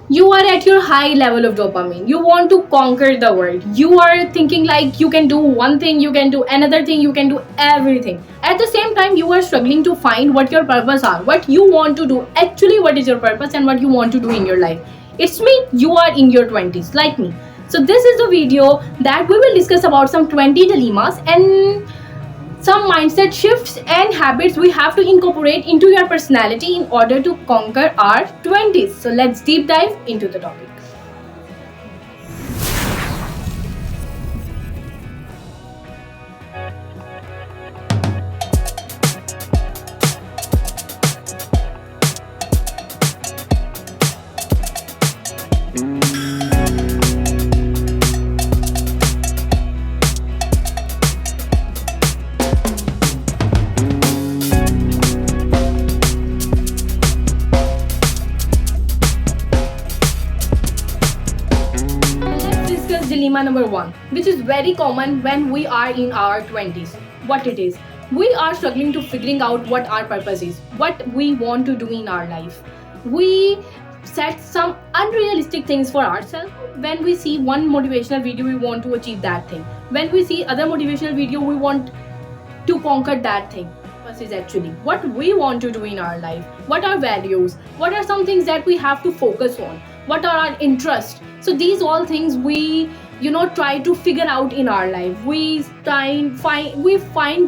You are at your high level of dopamine. You want to conquer the world. You are thinking like you can do one thing, you can do another thing, you can do everything. At the same time, you are struggling to find what your purpose are, what you want to do. Actually, what is your purpose and what you want to do in your life? It's me. You are in your 20s, like me. So this is the video that we will discuss about some 20 dilemmas and some mindset shifts and habits we have to incorporate into your personality in order to conquer our 20s. So let's deep dive into the topic. Let's discuss dilemma number one, which is very common when we are in our 20s. What it is? We are struggling to figuring out what our purpose is, what we want to do in our life. We set some unrealistic things for ourselves. When we see one motivational video, we want to achieve that thing. When we see other motivational video, we want to conquer that thing. Purpose is actually what we want to do in our life, what are values, what are some things that we have to focus on, what are our interests. So these all things we try to figure out in our life. We find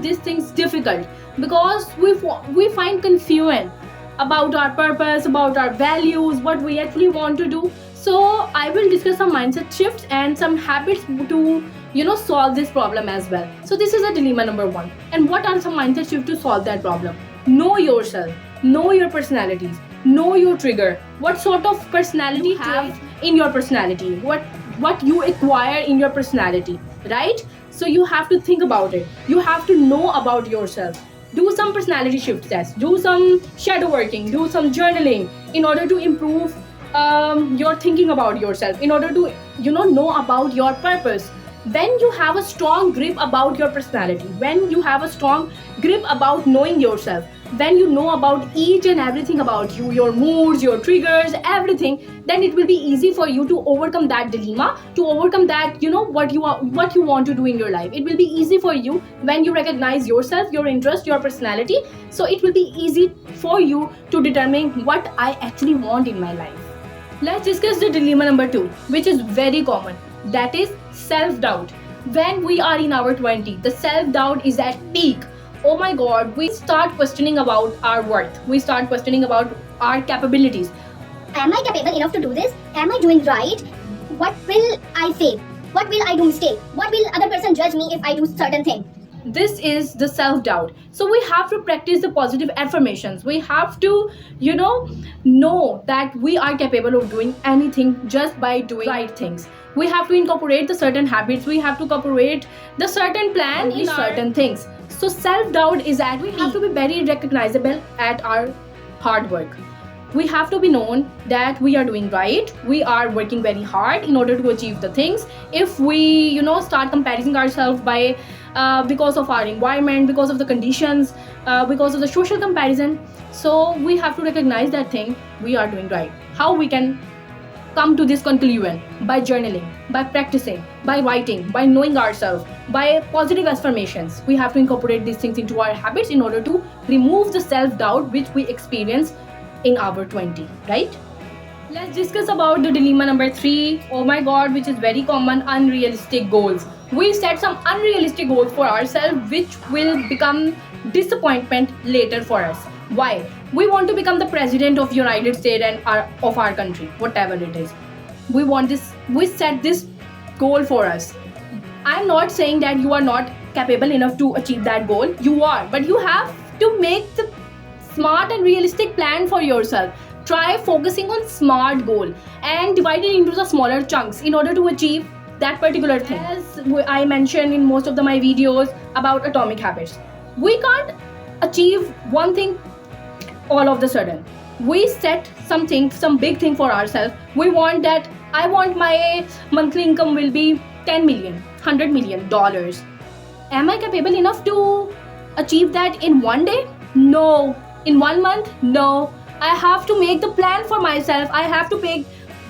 these things difficult because we find confusion about our purpose, about our values, what we actually want to do. So I will discuss some mindset shifts and some habits to solve this problem as well. So this is a dilemma number one. And what are some mindset shifts to solve that problem? Know yourself, know your personalities, know your trigger, what sort of personality you have in your personality, what you acquire in your personality, right? So you have to think about it. You have to know about yourself. Do some personality shift tests, do some shadow working, do some journaling in order to improve your thinking about yourself, in order to know about your purpose. When you have a strong grip about your personality, when you have a strong grip about knowing yourself, when you know about each and everything about you, your moods, your triggers, everything, then it will be easy for you to overcome that dilemma, to overcome that what you want to do in your life. It will be easy for you when you recognize yourself, your interest, your personality. So it will be easy for you to determine what I actually want in my life. Let's discuss the dilemma number two, which is very common. That is self-doubt. When we are in our 20s, the self-doubt is at peak. Oh my god, we start questioning about our worth. We start questioning about our capabilities. Am I capable enough to do this? Am I doing right? What will I say? What will I do mistake? What will other person judge me if I do certain thing? This is the self-doubt. So we have to practice the positive affirmations. We have to know that we are capable of doing anything just by doing right things. We have to incorporate the certain habits. We have to incorporate the certain plan in certain things. So self-doubt is that we have to be very recognizable at our hard work. We have to be known that we are doing right, we are working very hard in order to achieve the things. If we start comparing ourselves by because of our environment, because of the conditions, because of the social comparison, so we have to recognize that thing we are doing right. How we can come to this conclusion? By journaling, by practicing, by writing, by knowing ourselves, by positive affirmations. We have to incorporate these things into our habits in order to remove the self-doubt which we experience in our 20, right? Let's discuss about the dilemma number three. Oh my god, which is very common, unrealistic goals. We set some unrealistic goals for ourselves which will become disappointment later for us. Why? We want to become the president of United States and of our country, whatever it is. We want this, we set this goal for us. I'm not saying that you are not capable enough to achieve that goal. You are, but you have to make the smart and realistic plan for yourself. Try focusing on smart goal and divide it into the smaller chunks in order to achieve that particular thing. As I mentioned in most of my videos about atomic habits, we can't achieve one thing all of the sudden. We set something, some big thing for ourselves. We want that I want my monthly income will be 10 million, $100 million. Am I capable enough to achieve that in one day? No. In 1 month? No. I have to make the plan for myself. I have to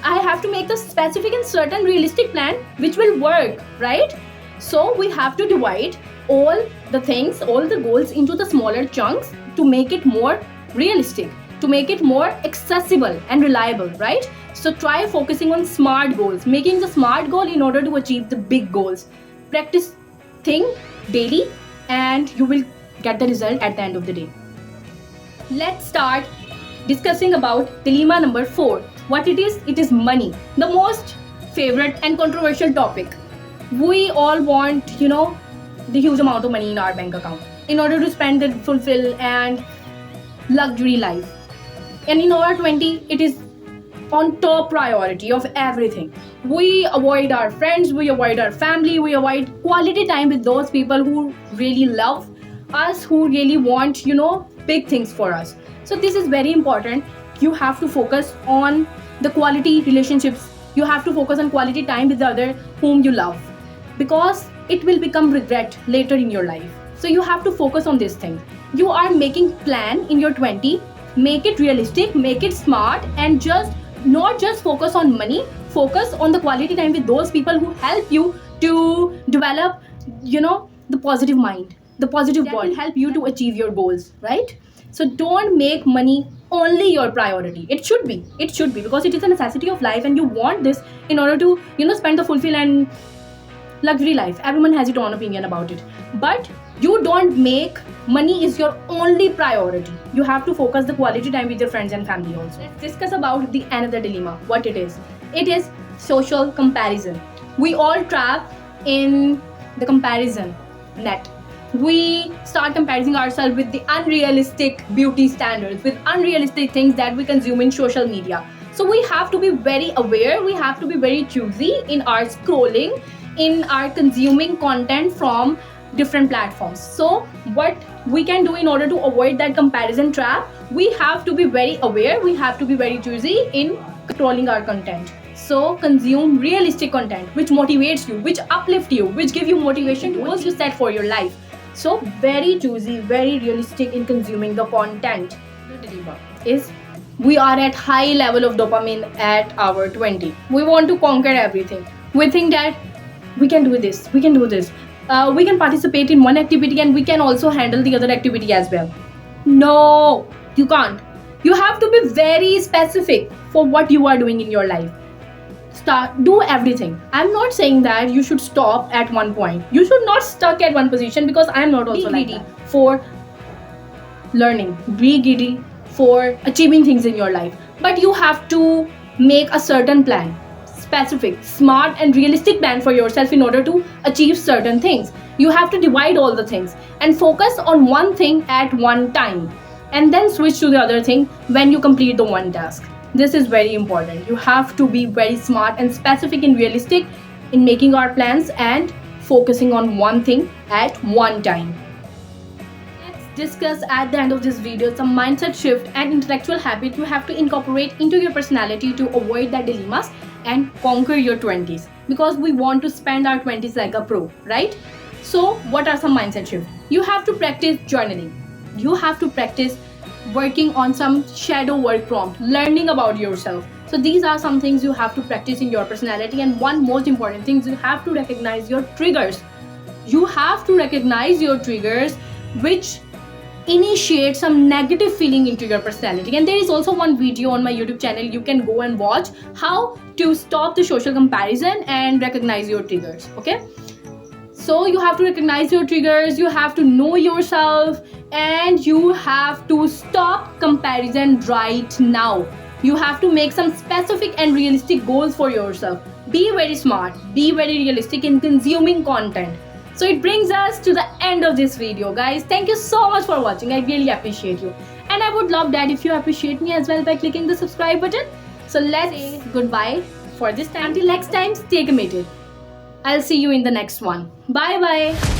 I have to make a specific and certain realistic plan which will work, right? So we have to divide all the things, all the goals into the smaller chunks to make it more realistic, to make it more accessible and reliable, right? So try focusing on smart goals, making the smart goal in order to achieve the big goals. Practice thing daily and you will get the result at the end of the day. Let's start discussing about dilemma number 4. What it is money, the most favorite and controversial topic. We all want, the huge amount of money in our bank account in order to spend and fulfill and luxury life. And in our 20, it is on top priority of everything. We avoid our friends, we avoid our family, we avoid quality time with those people who really love us, who really want, big things for us. So this is very important. You have to focus on the quality relationships. You have to focus on quality time with the other whom you love, because it will become regret later in your life. So you have to focus on this thing. You are making plan in your 20, make it realistic, make it smart, and not just focus on money, focus on the quality time with those people who help you to develop, the positive mind, the positive bond, help you to achieve your goals, right? So don't make money only your priority. It should be because it is a necessity of life and you want this in order to, spend the fulfill and luxury life. Everyone has its own opinion about it, but you don't make money is your only priority. You have to focus the quality time with your friends and family also. Let's discuss about the another dilemma. What it is social comparison. We all trap in the comparison net. We start comparing ourselves with the unrealistic beauty standards, with unrealistic things that we consume in social media. So we have to be very aware, we have to be very choosy in our scrolling, in our consuming content from different platforms. So what we can do in order to avoid that comparison trap, we have to be very aware, we have to be very choosy in controlling our content. So consume realistic content which motivates you, which uplifts you, which give you motivation towards you set for your life. So very choosy, very realistic in consuming the content. The dilemma is we are at high level of dopamine at our 20. We want to conquer everything. We think that we can do this, we can do this. We can participate in one activity and we can also handle the other activity as well. No, you can't. You have to be very specific for what you are doing in your life. Do everything. I'm not saying that you should stop at one point. You should not stuck at one position, because I'm not also like that. For learning, be greedy for achieving things in your life, but you have to make a certain plan, specific, smart and realistic plan for yourself in order to achieve certain things. You have to divide all the things and focus on one thing at one time, and then switch to the other thing when you complete the one task. This is very important. You have to be very smart and specific and realistic in making our plans and focusing on one thing at one time. Let's discuss at the end of this video some mindset shift and intellectual habit you have to incorporate into your personality to avoid the dilemmas and conquer your 20s, because we want to spend our 20s like a pro, right? So what are some mindset shifts? You have to practice journaling. You have to practice working on some shadow work prompt, learning about yourself. So these are some things you have to practice in your personality. And one most important thing is you have to recognize your triggers. You have to recognize your triggers which initiate some negative feeling into your personality. And there is also one video on my YouTube channel you can go and watch, how to stop the social comparison and recognize your triggers. Okay, so you have to recognize your triggers, you have to know yourself, and you have to stop comparison right now. You have to make some specific and realistic goals for yourself. Be very smart, be very realistic in consuming content. So it brings us to the end of this video, guys. Thank you so much for watching. I really appreciate you, and I would love that if you appreciate me as well by clicking the subscribe button. So let's say goodbye for this time. Until next time, stay committed. I'll see you in the next one. Bye bye.